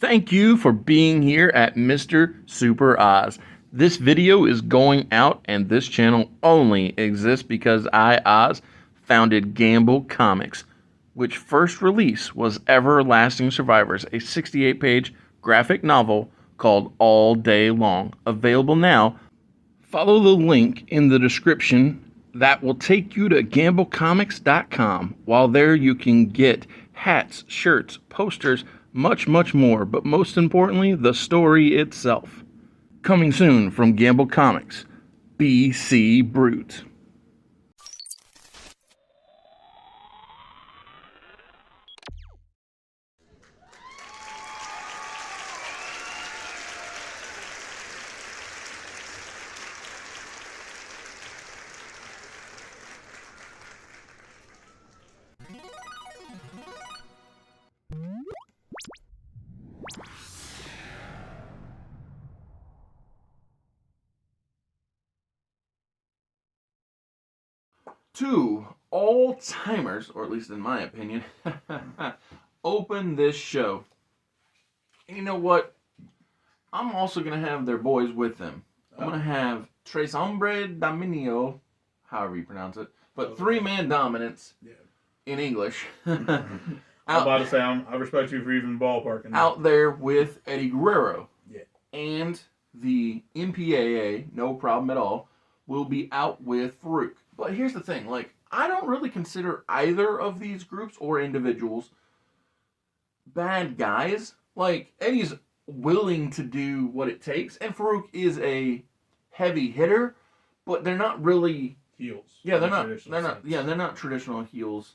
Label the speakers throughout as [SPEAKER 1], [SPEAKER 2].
[SPEAKER 1] Thank you for being here at Mr. Super Oz. This video is going out, and this channel only exists because I, Oz, founded Gamble Comics, which first release was Everlasting Survivors, a 68-page graphic novel called All Day Long. Available now. Follow the link in the description that will take you to gamblecomics.com. While there, you can get hats, shirts, posters, much more, but most importantly, the story itself. Coming soon from Gamble Comics, BC Brute. Two all-timers, or at least in my opinion, open this show. And you know what? I'm also going to have their boys with them. I'm going to have Tres Hombre Dominio, however you pronounce it, but three-man dominance in English.
[SPEAKER 2] I'm about to say, I respect you for even ballparking.
[SPEAKER 1] Out there with Eddie Guerrero. Yeah. And the MPAA, no problem at all, will be out with Farouk. But here's the thing, I don't really consider either of these groups or individuals bad guys. Eddie's willing to do what it takes, and Farouk is a heavy hitter, but they're not really
[SPEAKER 2] heels.
[SPEAKER 1] Yeah, they're not traditional heels.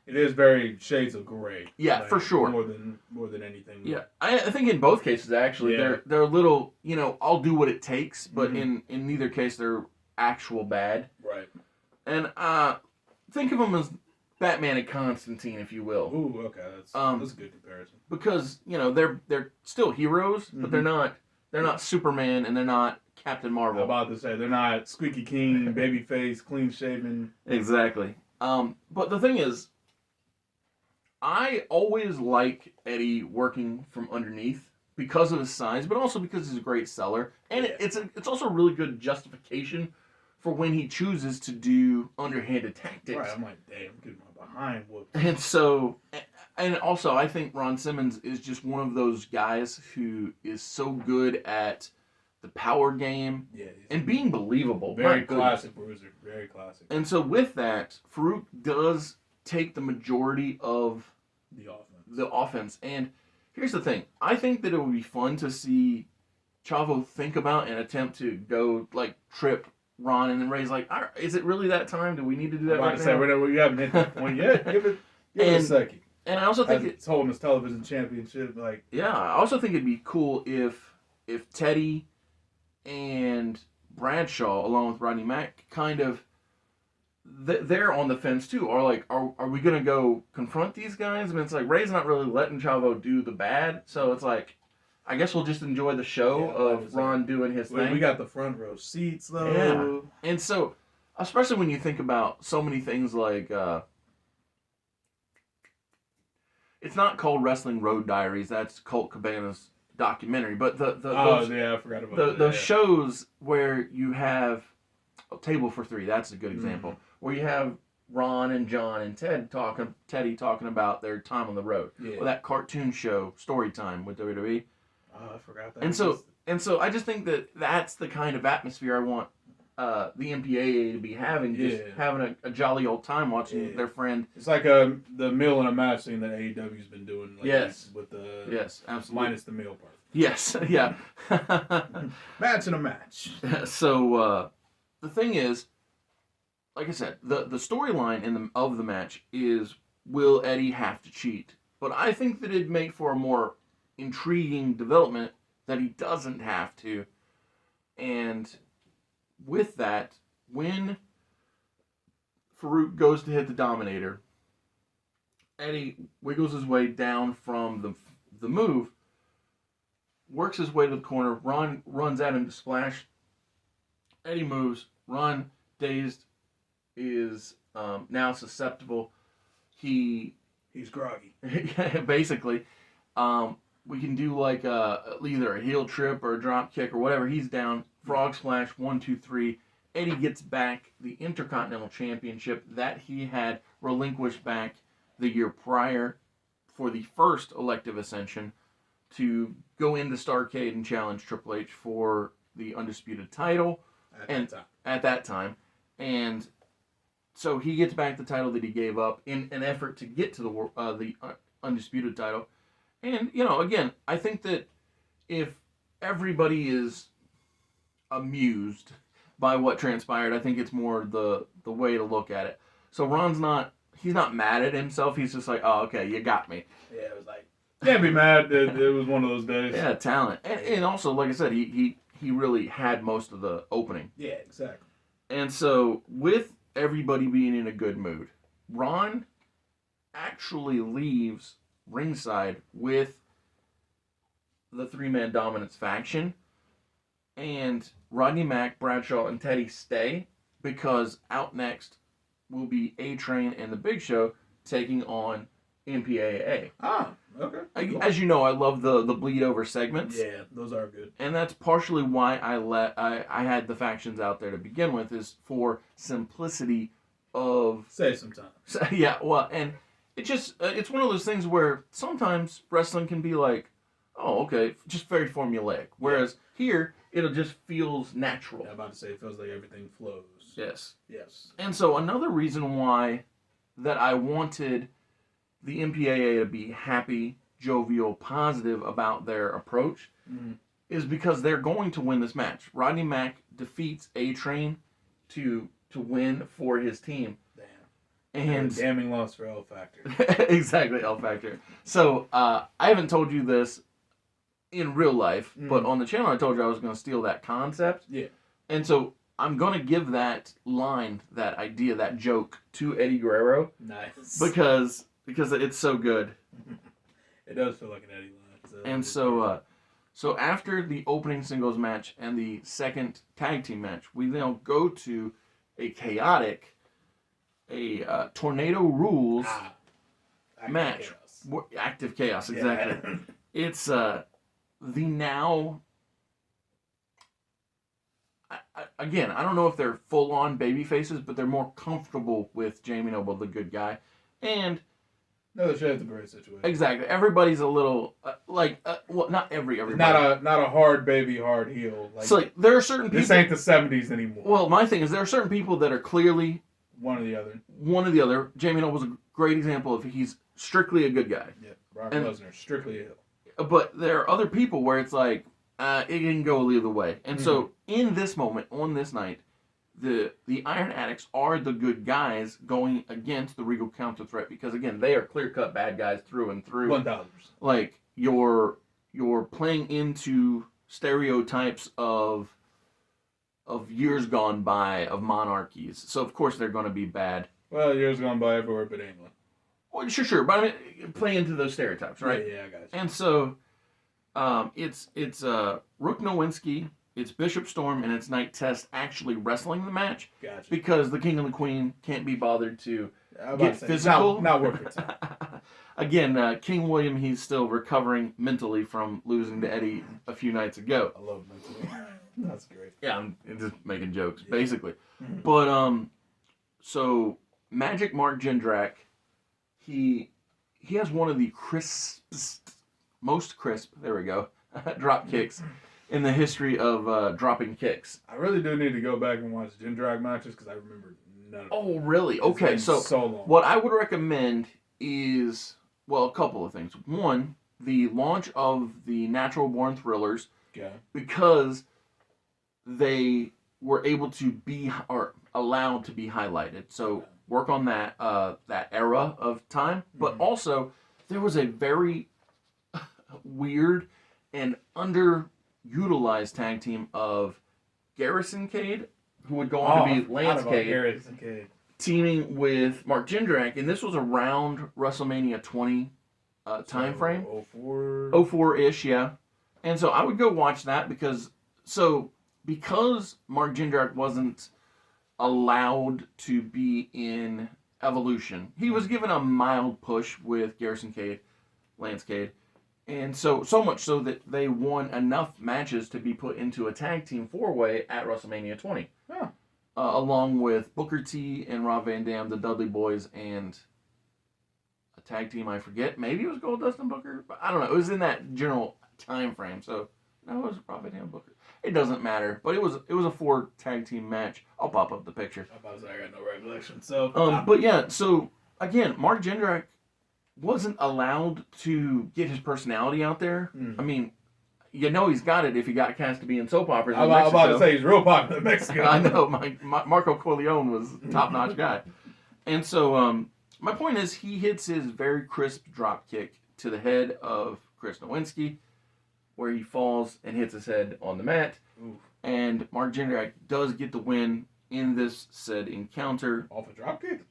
[SPEAKER 2] It is very shades of gray.
[SPEAKER 1] Yeah, for sure.
[SPEAKER 2] More than anything.
[SPEAKER 1] Yeah, I think in both cases actually they're a little, I'll do what it takes, but in neither case they're actual bad.
[SPEAKER 2] Right.
[SPEAKER 1] And think of them as Batman and Constantine, if you will.
[SPEAKER 2] Ooh, okay, that's a good comparison.
[SPEAKER 1] Because they're still heroes, but they're not Superman and they're not Captain Marvel.
[SPEAKER 2] I'm about to say they're not squeaky clean, babyface, clean shaven.
[SPEAKER 1] Exactly. But the thing is, I always like Eddie working from underneath because of his size, but also because he's a great seller, and it's also a really good justification for when he chooses to do underhanded tactics.
[SPEAKER 2] Right, I'm like, damn, I'm getting my behind whooped.
[SPEAKER 1] And also, I think Ron Simmons is just one of those guys who is so good at the power game and being believable.
[SPEAKER 2] Very classic bruiser, very classic.
[SPEAKER 1] And so with that, Farouk does take the majority of the offense. And here's the thing. I think that it would be fun to see Chavo think about and attempt to go, trip Ron, and then Ray's like, all right, is it really that time? Do we need to do that right now?
[SPEAKER 2] We haven't hit that point yet. Give it a second.
[SPEAKER 1] And I also think
[SPEAKER 2] it's holding his television championship.
[SPEAKER 1] I also think it'd be cool if Teddy and Bradshaw, along with Rodney Mack, kind of they're on the fence too. Are we gonna go confront these guys? I mean, it's Ray's not really letting Chavo do the bad, so it's I guess we'll just enjoy the show of Ron doing his thing.
[SPEAKER 2] We got the front row seats, though.
[SPEAKER 1] Yeah. And so, especially when you think about so many things it's not called Wrestling Road Diaries. That's Colt Cabana's documentary. But
[SPEAKER 2] I forgot about
[SPEAKER 1] those shows where you have a Table for Three. That's a good example. Where you have Ron and John and Teddy talking about their time on the road. Yeah. Or that cartoon show, Storytime with WWE.
[SPEAKER 2] Oh, I forgot that.
[SPEAKER 1] And so I just think that's the kind of atmosphere I want the MPAA to be having, just having a jolly old time watching their friend.
[SPEAKER 2] It's like the meal and a match thing that AEW's been doing. With the
[SPEAKER 1] absolutely,
[SPEAKER 2] minus the meal part.
[SPEAKER 1] Yes, yeah.
[SPEAKER 2] Match and a match.
[SPEAKER 1] So the thing is, like I said, the storyline of the match is, will Eddie have to cheat? But I think that it'd make for a more intriguing development that he doesn't have to. And with that, when Farouk goes to hit the Dominator, Eddie wiggles his way down from the move, works his way to the corner, Ron runs at him to splash. Eddie moves. Ron, dazed, is now susceptible. He's
[SPEAKER 2] groggy.
[SPEAKER 1] Basically. we can do like either a heel trip or a drop kick or whatever. He's down. Frog splash, 1, 2, 3. Eddie gets back the Intercontinental Championship that he had relinquished back the year prior for the first elective ascension to go into Starrcade and challenge Triple H for the undisputed title at that time. And so he gets back the title that he gave up in an effort to get to the undisputed title. And, again, I think that if everybody is amused by what transpired, I think it's more the way to look at it. So Ron's he's not mad at himself. He's just like, oh, okay, you got me.
[SPEAKER 2] Yeah, it was like, can't be mad. It was one of those days.
[SPEAKER 1] Yeah, talent. And also, like I said, he really had most of the opening.
[SPEAKER 2] Yeah, exactly.
[SPEAKER 1] And so, with everybody being in a good mood, Ron actually leaves ringside with the three-man dominance faction, and Rodney Mack, Bradshaw, and Teddy stay because out next will be A-Train and the Big Show taking on MPAA.
[SPEAKER 2] Ah, okay.
[SPEAKER 1] As you know, I love the bleed over segments.
[SPEAKER 2] Yeah, those are good.
[SPEAKER 1] And that's partially why I had the factions out there to begin with, is for simplicity of
[SPEAKER 2] save some time.
[SPEAKER 1] Yeah, well, and it just it's one of those things where sometimes wrestling can be like, oh, okay, just very formulaic. Whereas here, it just feels natural.
[SPEAKER 2] Yeah, I'm about to say it feels like everything flows.
[SPEAKER 1] Yes.
[SPEAKER 2] Yes.
[SPEAKER 1] And so another reason why that I wanted the MPAA to be happy, jovial, positive about their approach is because they're going to win this match. Rodney Mack defeats A-Train to win for his team.
[SPEAKER 2] Damn.
[SPEAKER 1] And
[SPEAKER 2] damning loss for L Factor.
[SPEAKER 1] Exactly, L Factor. So I haven't told you this in real life, but on the channel I told you I was going to steal that concept.
[SPEAKER 2] Yeah.
[SPEAKER 1] And so I'm going to give that line, that idea, that joke to Eddie Guerrero.
[SPEAKER 2] Nice.
[SPEAKER 1] Because it's so good.
[SPEAKER 2] It does feel like an Eddie line.
[SPEAKER 1] And so after the opening singles match and the second tag team match, we now go to a chaotic, tornado rules match. Active chaos, exactly. Yeah. It's the now. Again, I don't know if they're full-on baby faces, but they're more comfortable with Jamie Noble, the good guy, and.
[SPEAKER 2] No, they should have the great situation.
[SPEAKER 1] Exactly. Everybody's a little well, not everybody.
[SPEAKER 2] Not a hard baby, hard heel.
[SPEAKER 1] Like, so there are certain people.
[SPEAKER 2] This ain't the '70s anymore.
[SPEAKER 1] Well, my thing is there are certain people that are clearly
[SPEAKER 2] one or the other.
[SPEAKER 1] One or the other. Jamie Noble's a great example of he's strictly a good guy.
[SPEAKER 2] Yeah, Brock Lesnar, strictly a heel.
[SPEAKER 1] But there are other people where it's like it can go either way. And so in this moment, on this night, the Iron Addicts are the good guys going against the Regal Counter Threat because again they are clear cut bad guys through and through.
[SPEAKER 2] 1,000%.
[SPEAKER 1] Like you're playing into stereotypes of years gone by of monarchies. So of course they're going to be bad.
[SPEAKER 2] Well, years gone by everywhere but England.
[SPEAKER 1] Well, sure, but I mean play into those stereotypes, right?
[SPEAKER 2] Yeah, I got you.
[SPEAKER 1] And so it's Rook Nowinski. It's Bishop Storm and it's Night Test actually wrestling the match.
[SPEAKER 2] Gotcha.
[SPEAKER 1] Because the King and the Queen can't be bothered to get physical.
[SPEAKER 2] Not worth it.
[SPEAKER 1] Again, King William, he's still recovering mentally from losing to Eddie a few nights ago.
[SPEAKER 2] I love mentally. That's great.
[SPEAKER 1] Yeah, I'm just making jokes, basically. But, so, Magic Mark Jindrak, he has one of the most crisp, there we go, drop kicks in the history of dropping kicks.
[SPEAKER 2] I really do need to go back and watch Jindrak matches because I remember none of them.
[SPEAKER 1] Oh, really? Okay, so what I would recommend is, well, a couple of things. One, the launch of the Natural Born Thrillers, because they were able to be, or allowed to be highlighted. So work on that era of time. But also, there was a very weird and underutilized tag team of Garrison Cade, who would go on to be Lance Cade, teaming with Mark Jindrak, and this was around WrestleMania 20 time frame. 04-ish, yeah. And so I would go watch that because Mark Jindrak wasn't allowed to be in Evolution, he was given a mild push with Garrison Cade, Lance Cade. And so much so that they won enough matches to be put into a tag team 4-way at WrestleMania 20.
[SPEAKER 2] Yeah.
[SPEAKER 1] Along with Booker T and Rob Van Dam, the Dudley Boys, and a tag team I forget. Maybe it was Goldust and Booker, but I don't know. It was in that general time frame. So no, it was Rob Van Dam and Booker. It doesn't matter, but it was a 4 tag team match. I'll pop up the picture.
[SPEAKER 2] I'm about to say I got no recollection. So
[SPEAKER 1] but yeah, so again, Mark Jindrak wasn't allowed to get his personality out there. I mean, you know he's got it if he got cast to be in soap operas.
[SPEAKER 2] I'm about to say he's real popular in Mexico.
[SPEAKER 1] I know. Marco Corleone was a top-notch guy. And so my point is he hits his very crisp drop kick to the head of Chris Nowinski, where he falls and hits his head on the mat.
[SPEAKER 2] Oof. And
[SPEAKER 1] Mark Jindrak does get the win in this said encounter.
[SPEAKER 2] Off a drop kick?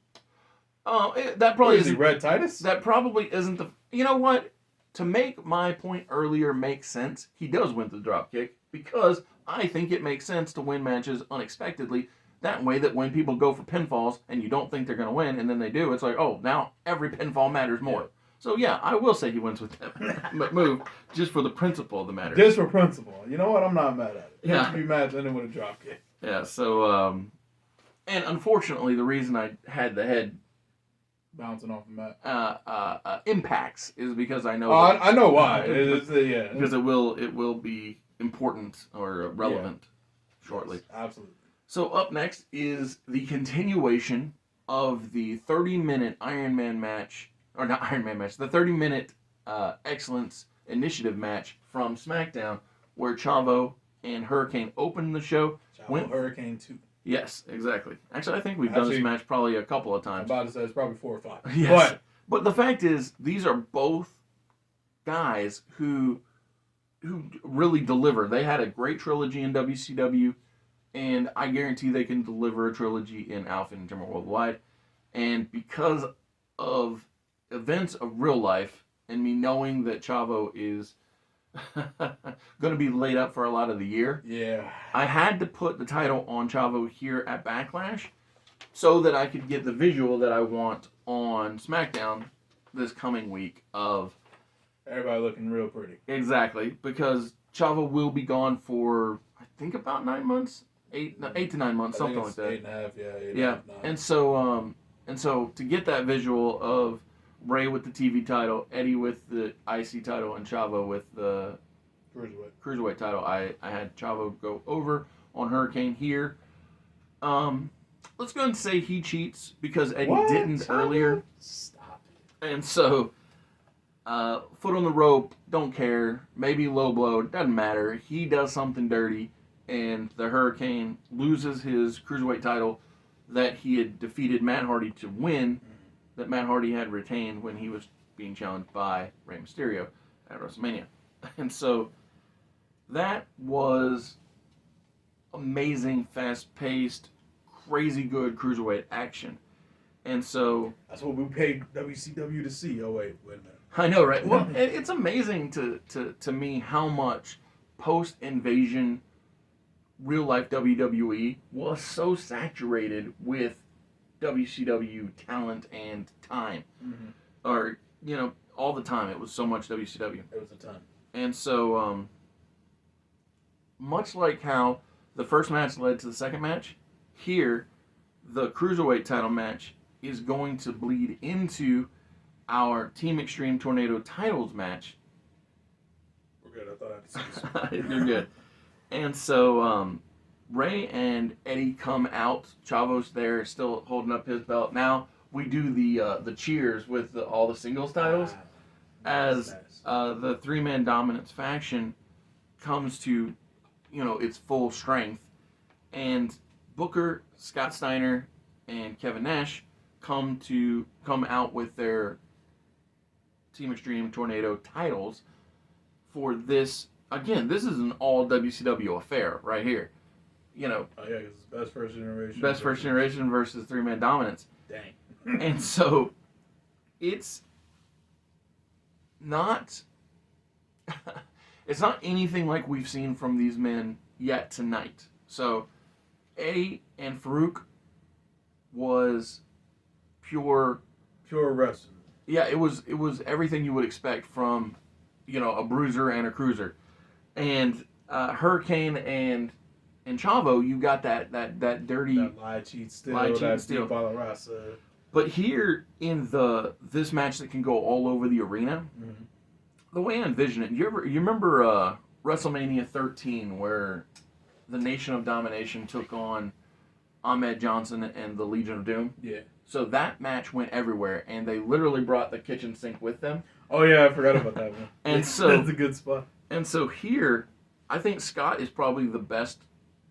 [SPEAKER 1] That probably isn't
[SPEAKER 2] Red Titus.
[SPEAKER 1] That probably isn't the. You know what? To make my point earlier make sense, he does win the drop kick because I think it makes sense to win matches unexpectedly. That way, that when people go for pinfalls and you don't think they're going to win, and then they do, it's like, oh, now every pinfall matters more. Yeah. So yeah, I will say he wins with that move just for the principle of the matter.
[SPEAKER 2] Just for principle. You know what? I'm not mad at it.
[SPEAKER 1] Yeah.
[SPEAKER 2] You should be mad ending with a drop kick.
[SPEAKER 1] Yeah. So and unfortunately, the reason I had the head
[SPEAKER 2] bouncing off the mat
[SPEAKER 1] impacts is because I know.
[SPEAKER 2] I know why. Yeah.
[SPEAKER 1] Because it will be important or relevant shortly.
[SPEAKER 2] Yes, absolutely.
[SPEAKER 1] So up next is the continuation of the 30-minute Iron Man match, or not Iron Man match, the 30-minute Excellence Initiative match from SmackDown, where Chavo and Hurricane opened the show.
[SPEAKER 2] Hurricane 2.
[SPEAKER 1] Yes, exactly. Actually, I think we've done this match probably a couple of times.
[SPEAKER 2] I'm about to say it's probably 4 or 5.
[SPEAKER 1] Yes. But the fact is, these are both guys who really deliver. They had a great trilogy in WCW, and I guarantee they can deliver a trilogy in Alpha and Endeavor Worldwide. And because of events of real life, and me knowing that Chavo is going to be laid up for a lot of the year.
[SPEAKER 2] Yeah.
[SPEAKER 1] I had to put the title on Chavo here at Backlash so that I could get the visual that I want on SmackDown this coming week of
[SPEAKER 2] everybody looking real pretty.
[SPEAKER 1] Exactly, because Chavo will be gone for I think about 9 months, 8 to 9 months, something like that.
[SPEAKER 2] 8.5, yeah.
[SPEAKER 1] 8.5, 9. And so to get that visual of Ray with the TV title, Eddie with the IC title, and Chavo with the Cruiserweight title, I had Chavo go over on Hurricane here. Let's go ahead and say he cheats because Eddie didn't earlier.
[SPEAKER 2] Stop it.
[SPEAKER 1] And so, foot on the rope, don't care. Maybe low blow, doesn't matter. He does something dirty, and the Hurricane loses his Cruiserweight title that he had defeated Matt Hardy to win, that Matt Hardy had retained when he was being challenged by Rey Mysterio at WrestleMania. And so, that was amazing, fast-paced, crazy good Cruiserweight action. And so...
[SPEAKER 2] that's what we paid WCW to see. Oh, wait a minute.
[SPEAKER 1] I know, right? Well, it's amazing to me how much post-invasion real-life WWE was so saturated with WCW talent and time.
[SPEAKER 2] Mm-hmm.
[SPEAKER 1] Or, all the time. It was so much WCW.
[SPEAKER 2] It was a ton.
[SPEAKER 1] And so, much like how the first match led to the second match, here, the Cruiserweight title match is going to bleed into our Team Extreme Tornado titles match.
[SPEAKER 2] We're good. I thought I had to see
[SPEAKER 1] You're good. And so, Ray and Eddie come out. Chavo's there, still holding up his belt. Now we do the cheers with all the singles titles as the 3-man dominance faction comes to, its full strength, and Booker, Scott Steiner, and Kevin Nash come out with their Team Extreme Tornado titles for this. Again, this is an all WCW affair right here.
[SPEAKER 2] Oh yeah, because it's best first generation.
[SPEAKER 1] Best first generation versus 3-man dominance.
[SPEAKER 2] Dang.
[SPEAKER 1] And so, it's not anything like we've seen from these men yet tonight. So, Eddie and Farouk was pure
[SPEAKER 2] wrestling.
[SPEAKER 1] Yeah, it was everything you would expect from a bruiser and a cruiser. And Hurricane and Chavo, you got that dirty
[SPEAKER 2] that lie, cheat, steal, that deep rasa.
[SPEAKER 1] But here in this match that can go all over the arena, the way I envision it, you remember WrestleMania 13 where the Nation of Domination took on Ahmed Johnson and the Legion of Doom?
[SPEAKER 2] Yeah.
[SPEAKER 1] So that match went everywhere, and they literally brought the kitchen sink with them.
[SPEAKER 2] Oh yeah, I forgot about that one.
[SPEAKER 1] And so
[SPEAKER 2] that's a good spot.
[SPEAKER 1] And so here, I think Scott is probably the best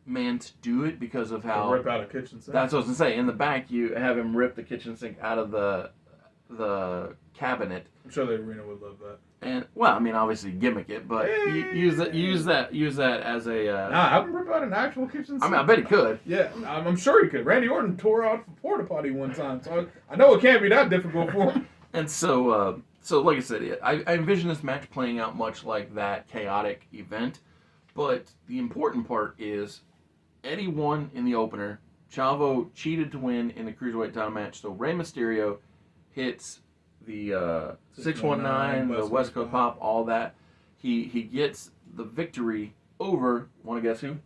[SPEAKER 1] man to do it because of how
[SPEAKER 2] rip out a kitchen sink.
[SPEAKER 1] That's what I was gonna say. In the back, you have him rip the kitchen sink out of the cabinet.
[SPEAKER 2] I'm sure the arena would love that.
[SPEAKER 1] And well, I mean, obviously gimmick it, but use that as a.
[SPEAKER 2] Nah, have him rip out an actual kitchen sink.
[SPEAKER 1] I mean, I bet he could.
[SPEAKER 2] Yeah, I'm sure he could. Randy Orton tore out a porta potty one time, so I know it can't be that difficult for him.
[SPEAKER 1] And so, like I said, I envision this match playing out much like that chaotic event, but the important part is Eddie won in the opener. Chavo cheated to win in the Cruiserweight title match, so Rey Mysterio hits the 619, the West Coast Pop, all that. He gets the victory over, want to guess who?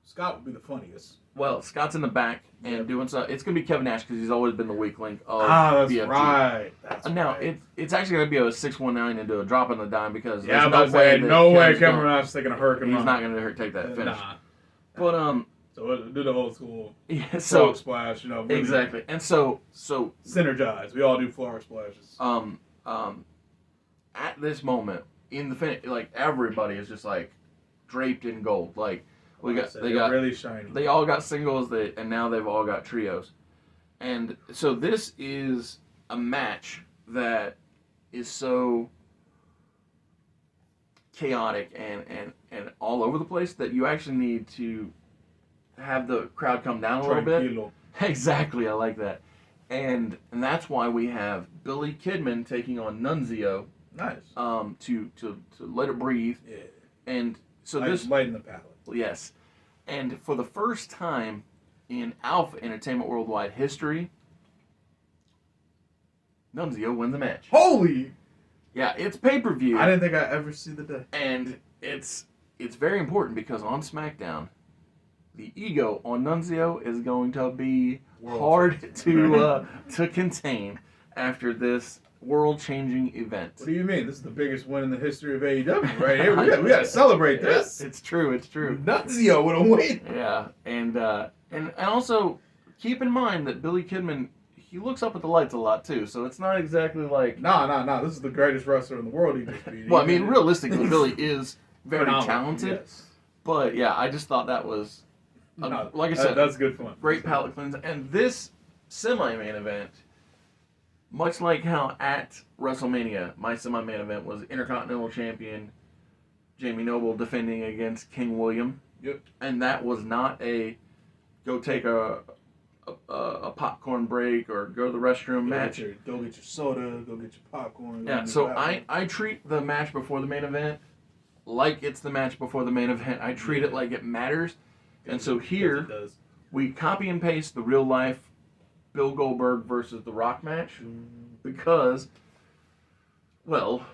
[SPEAKER 2] Scott would be the funniest.
[SPEAKER 1] Well, Scott's in the back and doing stuff. It's going to be Kevin Nash because he's always been the weak link of
[SPEAKER 2] that's
[SPEAKER 1] BFT.
[SPEAKER 2] right. That's
[SPEAKER 1] now,
[SPEAKER 2] right.
[SPEAKER 1] it's actually going to be a 619 into a drop in the dime because
[SPEAKER 2] there's
[SPEAKER 1] no way
[SPEAKER 2] Kevin Nash taking a hurricane.
[SPEAKER 1] He's not going to take that finish.
[SPEAKER 2] Nah.
[SPEAKER 1] But
[SPEAKER 2] so do the old school
[SPEAKER 1] frog
[SPEAKER 2] splash,
[SPEAKER 1] exactly. And so
[SPEAKER 2] synergize. We all do frog splashes.
[SPEAKER 1] At this moment in the finish, like everybody is just like draped in gold. Like they got
[SPEAKER 2] really shiny.
[SPEAKER 1] They all got singles, and now they've all got trios. And so this is a match that is so chaotic and all over the place that you actually need to have the crowd come down a little bit. Exactly, I like that. And that's why we have Billy Kidman taking on Nunzio.
[SPEAKER 2] Nice.
[SPEAKER 1] To let it breathe.
[SPEAKER 2] Yeah.
[SPEAKER 1] And so
[SPEAKER 2] nice,
[SPEAKER 1] this
[SPEAKER 2] lighten the palate.
[SPEAKER 1] Yes. And for the first time in Alpha Entertainment Worldwide history, Nunzio wins the match.
[SPEAKER 2] Holy!
[SPEAKER 1] Yeah, it's pay-per-view.
[SPEAKER 2] I didn't think I'd ever see the day.
[SPEAKER 1] And it's very important because on SmackDown, the ego on Nunzio is going to be hard to contain after this world-changing event.
[SPEAKER 2] What do you mean? This is the biggest win in the history of AEW, right here. We got to celebrate this.
[SPEAKER 1] Yeah, it's true.
[SPEAKER 2] Nunzio with a win.
[SPEAKER 1] Yeah, and also keep in mind that Billy Kidman, he looks up at the lights a lot too, so it's not exactly like
[SPEAKER 2] Nah. This is the greatest wrestler in the world. He just beat.
[SPEAKER 1] Well, I mean, realistically, Billy is very talented.
[SPEAKER 2] Yes.
[SPEAKER 1] But yeah, I just thought that was, like I said,
[SPEAKER 2] that's good fun.
[SPEAKER 1] Great palate cleanser, and this semi-main event. Much like how at WrestleMania, my semi-main event was Intercontinental Champion Jamie Noble defending against King William.
[SPEAKER 2] Yep.
[SPEAKER 1] And that was not a go take a popcorn break or go to the restroom match.
[SPEAKER 2] Go get your soda, go get your popcorn.
[SPEAKER 1] Yeah, so I treat the match before the main event like it's the match before the main event. I treat it like it matters. And so here, we copy and paste the real life Bill Goldberg versus The Rock match because, well,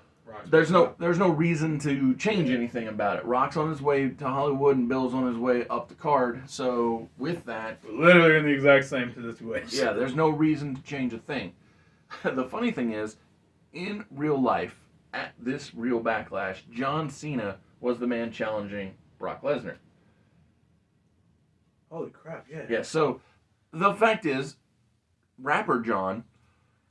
[SPEAKER 1] there's no reason to change anything about it. Rock's on his way to Hollywood and Bill's on his way up the card. So with that,
[SPEAKER 2] we're literally in the exact same situation.
[SPEAKER 1] Yeah, there's no reason to change a thing. The funny thing is, in real life, at this real Backlash, John Cena was the man challenging Brock Lesnar.
[SPEAKER 2] Holy crap! Yeah.
[SPEAKER 1] Yeah. So the fact is, Rapper John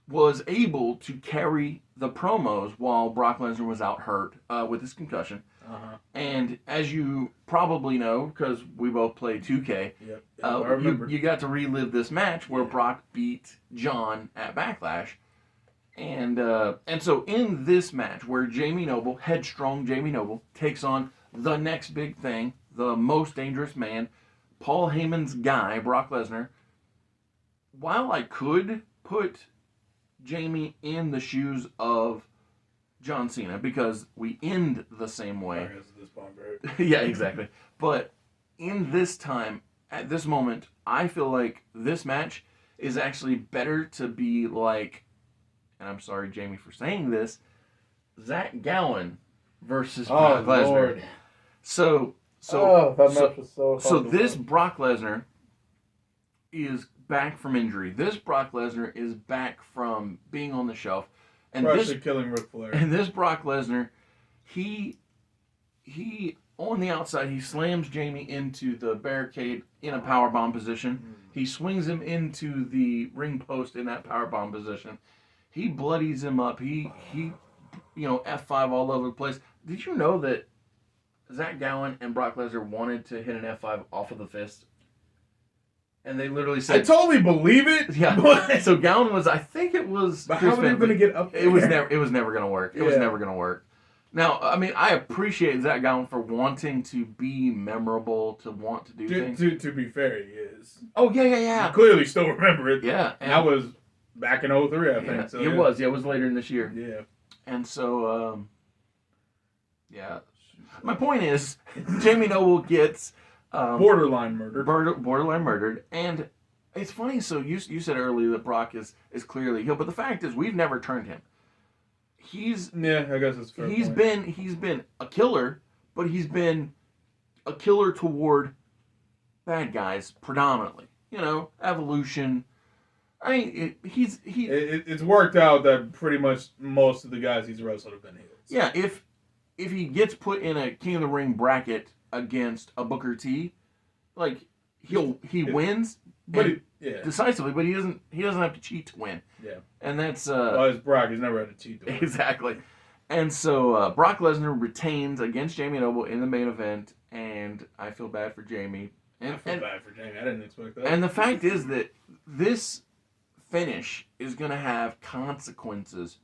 [SPEAKER 1] was able to carry the promos while Brock Lesnar was out hurt with his concussion.
[SPEAKER 2] Uh-huh.
[SPEAKER 1] And as you probably know, because we both played 2K,
[SPEAKER 2] yep. I remember.
[SPEAKER 1] You got to relive this match where Brock beat John at Backlash. And so in this match where Jamie Noble, headstrong Jamie Noble, takes on the next big thing, the most dangerous man, Paul Heyman's guy, Brock Lesnar, while I could put Jamie in the shoes of John Cena because we end the same way. Yeah, exactly. But in this time, at this moment, I feel like this match is actually better to be like, and I'm sorry, Jamie, for saying this, Zach Gowen versus
[SPEAKER 2] Oh
[SPEAKER 1] Brock Lesnar.
[SPEAKER 2] Lord.
[SPEAKER 1] So
[SPEAKER 2] That match was so hard
[SPEAKER 1] so
[SPEAKER 2] to
[SPEAKER 1] this
[SPEAKER 2] watch.
[SPEAKER 1] Brock Lesnar is back from injury. This Brock Lesnar is back from being on the shelf, and
[SPEAKER 2] Actually killing Ric Flair.
[SPEAKER 1] this Brock Lesnar, he on the outside he slams Jamie into the barricade in a powerbomb position. He swings him into the ring post in that powerbomb position. He bloodies him up. He F5 all over the place. Did you know that Zach Gowen and Brock Lesnar wanted to hit an F5 off of the fist? And they literally said,
[SPEAKER 2] I totally believe it.
[SPEAKER 1] yeah.
[SPEAKER 2] But,
[SPEAKER 1] So Gowen was, I think it was.
[SPEAKER 2] but
[SPEAKER 1] Chris
[SPEAKER 2] how are they
[SPEAKER 1] Van
[SPEAKER 2] going to
[SPEAKER 1] Vliet.
[SPEAKER 2] get up there?
[SPEAKER 1] It was never going to work. It was
[SPEAKER 2] Yeah.
[SPEAKER 1] never going to work. Now, I mean, I appreciate Zach Gowen for wanting to be memorable, to want to do things.
[SPEAKER 2] To be fair, he is.
[SPEAKER 1] Oh yeah.
[SPEAKER 2] I clearly still remember it.
[SPEAKER 1] Yeah,
[SPEAKER 2] And that was back in 03, I think.
[SPEAKER 1] yeah,
[SPEAKER 2] So,
[SPEAKER 1] it was. Yeah, it was later in this year.
[SPEAKER 2] Yeah.
[SPEAKER 1] And so, yeah. My point is, Jamie Noble gets
[SPEAKER 2] Borderline murder.
[SPEAKER 1] borderline murdered, and it's funny. So you said earlier that Brock is clearly healed, but the fact is we've never turned him.
[SPEAKER 2] Yeah, I guess it's fair.
[SPEAKER 1] He's been a killer, but he's been a killer toward bad guys predominantly. Evolution. I mean,
[SPEAKER 2] It's worked out that pretty much most of the guys he's wrestled have been heels.
[SPEAKER 1] yeah. If he gets put in a King of the Ring bracket against a Booker T, like he wins,
[SPEAKER 2] But
[SPEAKER 1] decisively, but he doesn't have to cheat to win.
[SPEAKER 2] Yeah.
[SPEAKER 1] And that's
[SPEAKER 2] well, it's Brock. He's never had to cheat.
[SPEAKER 1] exactly. And so Brock Lesnar retains against Jamie Noble in the main event, and I feel bad for Jamie.
[SPEAKER 2] I feel bad for Jamie. I didn't expect that.
[SPEAKER 1] And the fact is that this finish is going to have consequences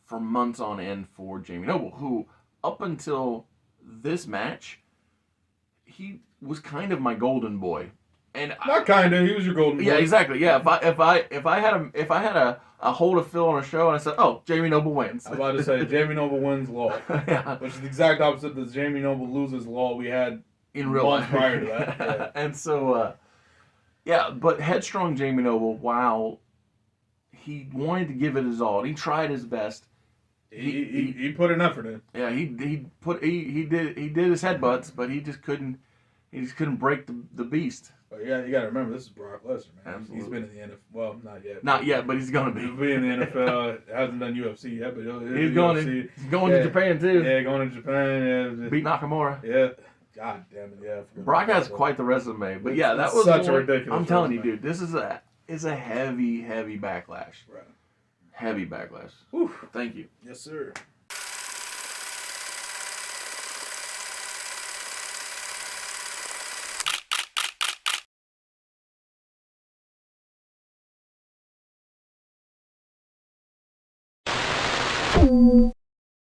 [SPEAKER 1] for months on end for Jamie Noble, who up until this match, he was kind of my golden boy. And
[SPEAKER 2] not kinda, he was your golden boy.
[SPEAKER 1] Yeah, exactly. Yeah, if I had a hold of Phil on a show and I said, "Oh, Jamie Noble wins,"
[SPEAKER 2] I'm about to say Jamie Noble wins Law,
[SPEAKER 1] yeah,
[SPEAKER 2] which is the exact opposite of the Jamie Noble loses Law we had
[SPEAKER 1] in real life
[SPEAKER 2] prior to that. Yeah.
[SPEAKER 1] And so, but headstrong Jamie Noble, while he wanted to give it his all, he tried his best.
[SPEAKER 2] He put an effort in.
[SPEAKER 1] Yeah, he did his headbutts, but he just couldn't break the beast.
[SPEAKER 2] But yeah, you got to remember this is Brock Lesnar, man.
[SPEAKER 1] Absolutely.
[SPEAKER 2] He's been in the NFL. Well, not yet.
[SPEAKER 1] Not yet, but he's gonna be.
[SPEAKER 2] He'll be in the NFL. Hasn't done UFC yet, but
[SPEAKER 1] He's going to Japan too.
[SPEAKER 2] Yeah, going to Japan. Yeah,
[SPEAKER 1] Beat Nakamura.
[SPEAKER 2] Yeah. God damn it, yeah.
[SPEAKER 1] Brock has quite the resume, but yeah, that was
[SPEAKER 2] such a ridiculous.
[SPEAKER 1] I'm telling you,
[SPEAKER 2] resume.
[SPEAKER 1] dude, this is a heavy backlash.
[SPEAKER 2] Right.
[SPEAKER 1] Heavy backlash.
[SPEAKER 2] Whew.
[SPEAKER 1] Thank you.
[SPEAKER 2] Yes, sir.